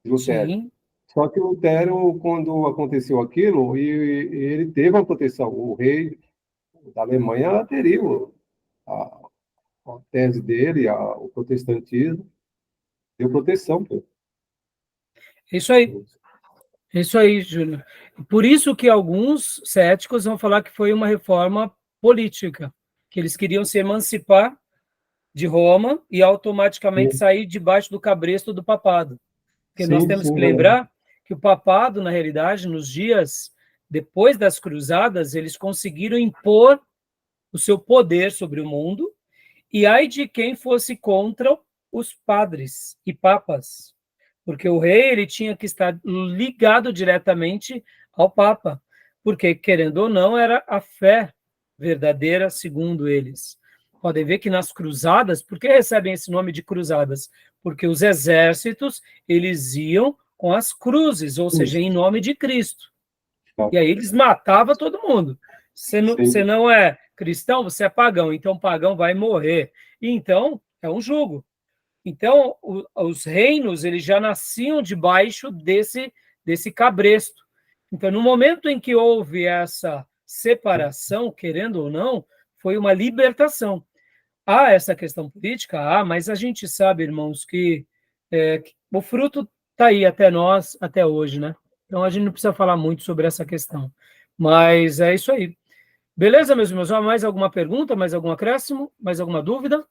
de Lutero. sim. Só que Lutero, quando aconteceu aquilo, e ele teve a proteção. O rei da Alemanha aderiu a tese dele, o protestantismo, deu proteção. Pô. É isso aí, Júnior. Por isso que alguns céticos vão falar que foi uma reforma política, que eles queriam se emancipar de Roma e automaticamente Sim, sair debaixo do cabresto do papado. Porque nós sim, temos sim, que verdade. lembrar que o papado, na realidade, nos dias depois das cruzadas, eles conseguiram impor o seu poder sobre o mundo, e ai de quem fosse contra os padres e papas, porque o rei ele tinha que estar ligado diretamente ao papa, porque, querendo ou não, era a fé verdadeira, segundo eles. Podem ver que nas cruzadas, por que recebem esse nome de cruzadas? Porque os exércitos, eles iam com as cruzes, ou seja, em nome de Cristo. E aí eles matavam todo mundo. Você Sim, não é cristão, você é pagão, então pagão vai morrer. E então, é um jugo. Então, os reinos, eles já nasciam debaixo desse cabresto. Então, no momento em que houve essa separação, querendo ou não, foi uma libertação. Há essa questão política? Mas a gente sabe, irmãos, que o fruto está aí até nós, até hoje, né? Então, a gente não precisa falar muito sobre essa questão. Mas é isso aí. Beleza, meus irmãos? Mais alguma pergunta? Mais algum acréscimo? Mais alguma dúvida?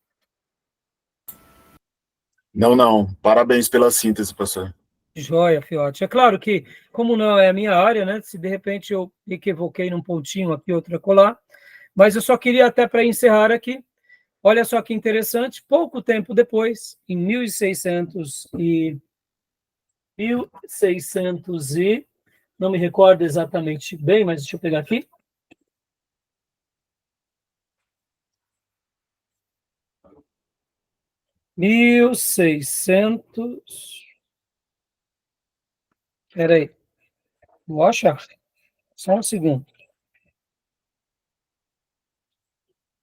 Não, não. Parabéns pela síntese, pastor. Joia, Fiote. É claro que, como não é a minha área, né? Se de repente eu me equivoquei num pontinho aqui, outro acolá, mas eu só queria até para encerrar aqui, olha só que interessante, pouco tempo depois, em 1600 não me recordo exatamente bem, mas deixa eu pegar aqui. Espera aí, vou achar, só um segundo.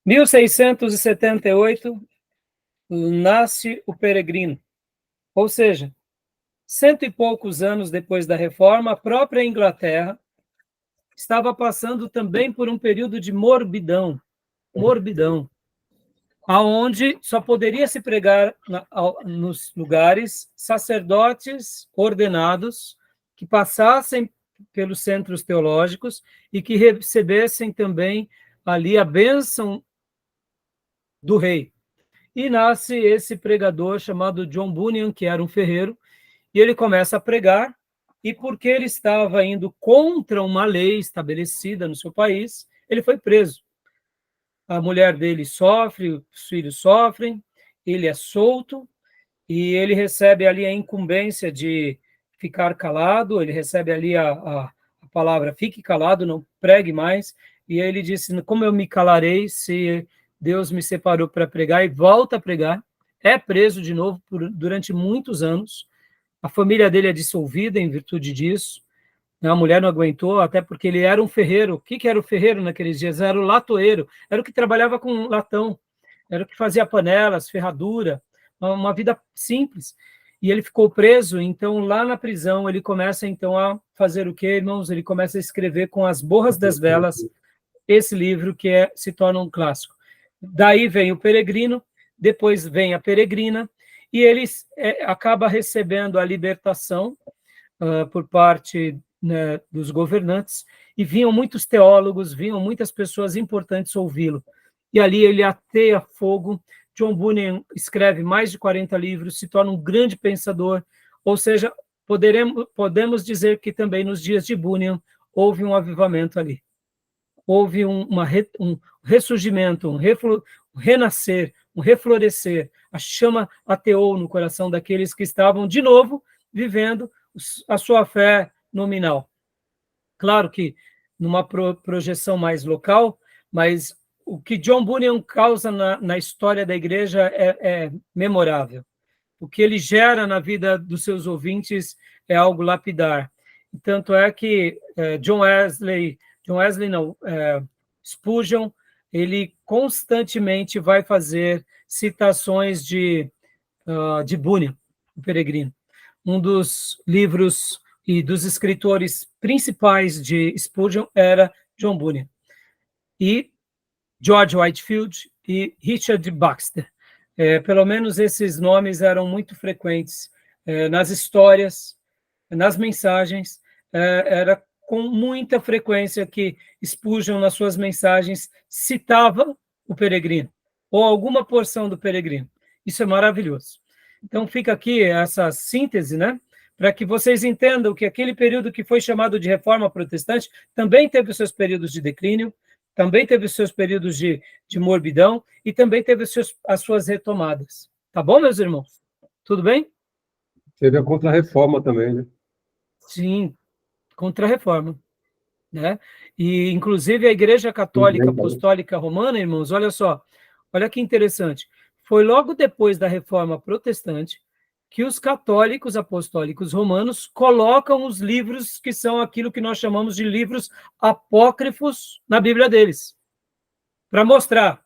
1678, nasce o Peregrino. Ou seja, 100 e poucos anos depois da Reforma, a própria Inglaterra estava passando também por um período de morbidão, aonde só poderia se pregar nos lugares sacerdotes ordenados que passassem pelos centros teológicos e que recebessem também ali a bênção do rei. E nasce esse pregador chamado John Bunyan, que era um ferreiro, e ele começa a pregar, e porque ele estava indo contra uma lei estabelecida no seu país, ele foi preso. A mulher dele sofre, os filhos sofrem, ele é solto, e ele recebe ali a incumbência de ficar calado, ele recebe ali a palavra, fique calado, não pregue mais, e ele disse, como eu me calarei se Deus me separou para pregar, e volta a pregar, é preso de novo durante muitos anos, a família dele é dissolvida em virtude disso, a mulher não aguentou, até porque ele era um ferreiro. O que era o ferreiro naqueles dias? Era o latoeiro, era o que trabalhava com latão, era o que fazia panelas, ferradura, uma vida simples. E ele ficou preso, então lá na prisão ele começa então a fazer o quê, irmãos? Ele começa a escrever com as borras das velas esse livro que se torna um clássico. Daí vem o Peregrino, depois vem a Peregrina, e ele acaba recebendo a libertação por parte, né, dos governantes, e vinham muitos teólogos, vinham muitas pessoas importantes ouvi-lo. E ali ele ateia fogo. John Bunyan escreve mais de 40 livros, se torna um grande pensador, ou seja, podemos dizer que também nos dias de Bunyan houve um avivamento ali. Houve um ressurgimento, um renascer, um reflorescer. A chama ateou no coração daqueles que estavam, de novo, vivendo a sua fé nominal. Claro que numa projeção mais local, mas o que John Bunyan causa na história da igreja é memorável. O que ele gera na vida dos seus ouvintes é algo lapidar. Tanto é que Spurgeon, ele constantemente vai fazer citações de Bunyan, o Peregrino. Um dos livros e dos escritores principais de Spurgeon era John Bunyan. E George Whitefield e Richard Baxter. Pelo menos esses nomes eram muito frequentes nas histórias, nas mensagens. Era com muita frequência que Spurgeon, nas suas mensagens, citava o Peregrino, ou alguma porção do Peregrino. Isso é maravilhoso. Então, fica aqui essa síntese, né? Para que vocês entendam que aquele período que foi chamado de Reforma Protestante também teve os seus períodos de declínio, também teve os seus períodos de morbidão e também teve as suas retomadas. Tá bom, meus irmãos? Tudo bem? Teve a Contra-Reforma também, né? Sim, Contra-Reforma, né? E, inclusive, a Igreja Católica Apostólica Romana, irmãos, olha só, olha que interessante. Foi logo depois da Reforma Protestante que os católicos apostólicos romanos colocam os livros que são aquilo que nós chamamos de livros apócrifos na Bíblia deles, para mostrar,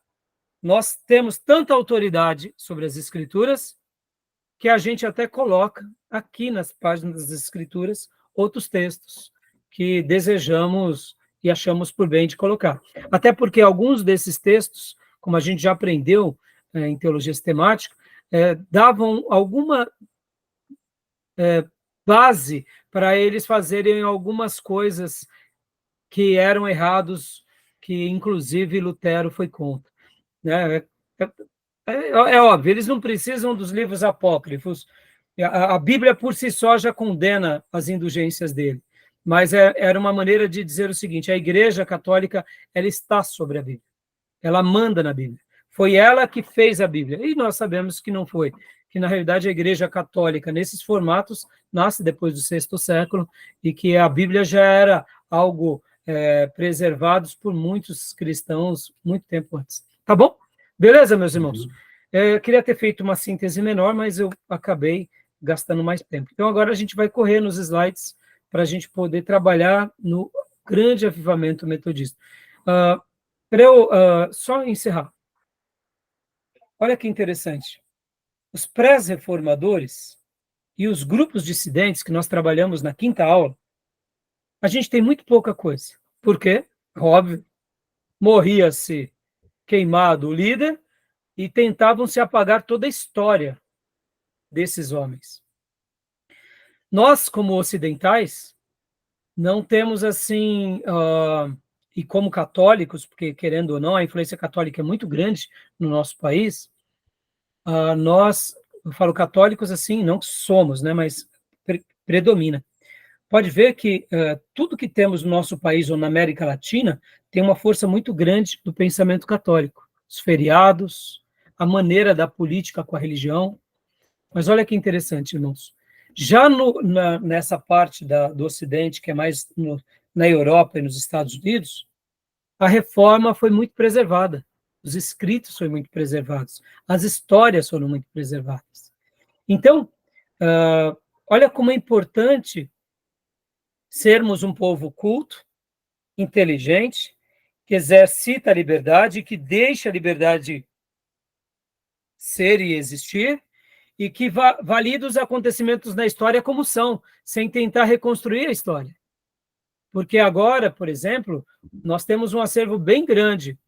nós temos tanta autoridade sobre as Escrituras que a gente até coloca aqui nas páginas das Escrituras outros textos que desejamos e achamos por bem de colocar. Até porque alguns desses textos, como a gente já aprendeu em teologia sistemática, davam alguma base para eles fazerem algumas coisas que eram errados, que inclusive Lutero foi contra. Né? É óbvio, eles não precisam dos livros apócrifos. A Bíblia por si só já condena as indulgências dele. Mas era uma maneira de dizer o seguinte: a Igreja Católica, ela está sobre a Bíblia. Ela manda na Bíblia. Foi ela que fez a Bíblia. E nós sabemos que não foi. Que, na realidade, a Igreja Católica, nesses formatos, nasce depois do VI século, e que a Bíblia já era algo preservado por muitos cristãos muito tempo antes. Tá bom? Beleza, meus irmãos? Eu queria ter feito uma síntese menor, mas eu acabei gastando mais tempo. Então, agora a gente vai correr nos slides para a gente poder trabalhar no grande avivamento metodista. Para eu só encerrar, olha que interessante. Os pré-reformadores e os grupos dissidentes que nós trabalhamos na quinta aula, a gente tem muito pouca coisa. Por quê? Óbvio, morria-se queimado o líder e tentavam se apagar toda a história desses homens. Nós, como ocidentais, não temos assim, e como católicos, porque querendo ou não, a influência católica é muito grande no nosso país, nós, eu falo católicos assim, não que somos, né, mas predomina. Pode ver que tudo que temos no nosso país ou na América Latina tem uma força muito grande do pensamento católico. Os feriados, a maneira da política com a religião. Mas olha que interessante, irmãos. Já nessa parte do Ocidente, que é mais na Europa e nos Estados Unidos, a reforma foi muito preservada. Os escritos foram muito preservados. As histórias foram muito preservadas. Então, olha como é importante sermos um povo culto, inteligente, que exercita a liberdade, que deixa a liberdade ser e existir, e que valida os acontecimentos na história como são, sem tentar reconstruir a história. Porque agora, por exemplo, nós temos um acervo bem grande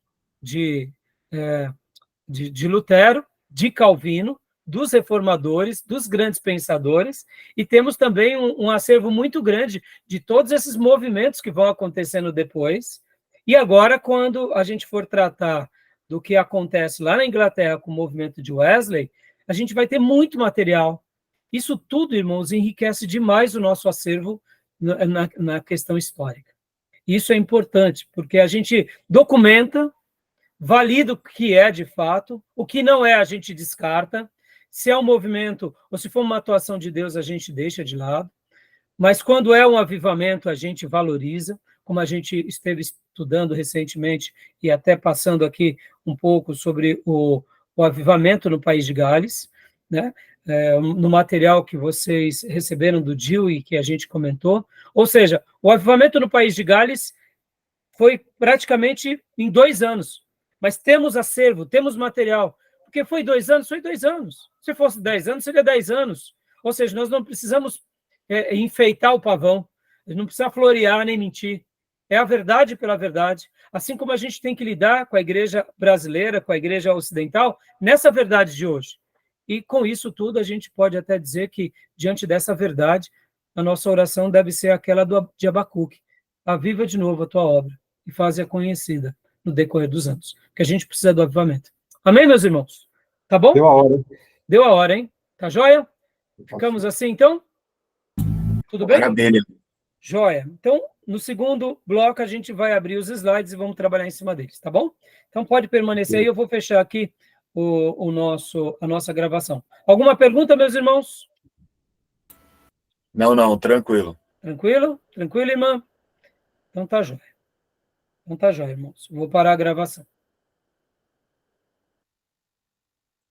de Lutero, de Calvino, dos reformadores, dos grandes pensadores, e temos também um acervo muito grande de todos esses movimentos que vão acontecendo depois. E agora, quando a gente for tratar do que acontece lá na Inglaterra com o movimento de Wesley, a gente vai ter muito material. Isso tudo, irmãos, enriquece demais o nosso acervo na questão histórica. Isso é importante, porque a gente documenta, valida o que é de fato, o que não é a gente descarta, se é um movimento ou se for uma atuação de Deus a gente deixa de lado, mas quando é um avivamento a gente valoriza, como a gente esteve estudando recentemente e até passando aqui um pouco sobre o avivamento no País de Gales, né? No material que vocês receberam do Gil e que a gente comentou, ou seja, o avivamento no País de Gales foi praticamente em 2 anos, mas temos acervo, temos material, porque foi 2 anos, foi 2 anos, se fosse 10 anos, seria 10 anos, ou seja, nós não precisamos enfeitar o pavão, não precisa florear nem mentir, é a verdade pela verdade, assim como a gente tem que lidar com a igreja brasileira, com a igreja ocidental, nessa verdade de hoje. E com isso tudo, a gente pode até dizer que, diante dessa verdade, a nossa oração deve ser aquela de Abacuque: aviva de novo a tua obra e faze-a conhecida no decorrer dos anos, porque a gente precisa do avivamento. Amém, meus irmãos? Tá bom? Deu a hora. Deu a hora, hein? Tá joia? Ficamos assim, então? Tudo bem? Maravilha. Joia. Então, no segundo bloco, a gente vai abrir os slides e vamos trabalhar em cima deles, tá bom? Então, pode permanecer aí, eu vou fechar aqui a nossa gravação. Alguma pergunta, meus irmãos? Não, tranquilo. Tranquilo? Tranquilo, irmã? Então tá joia. Então tá joia, irmãos. Vou parar a gravação.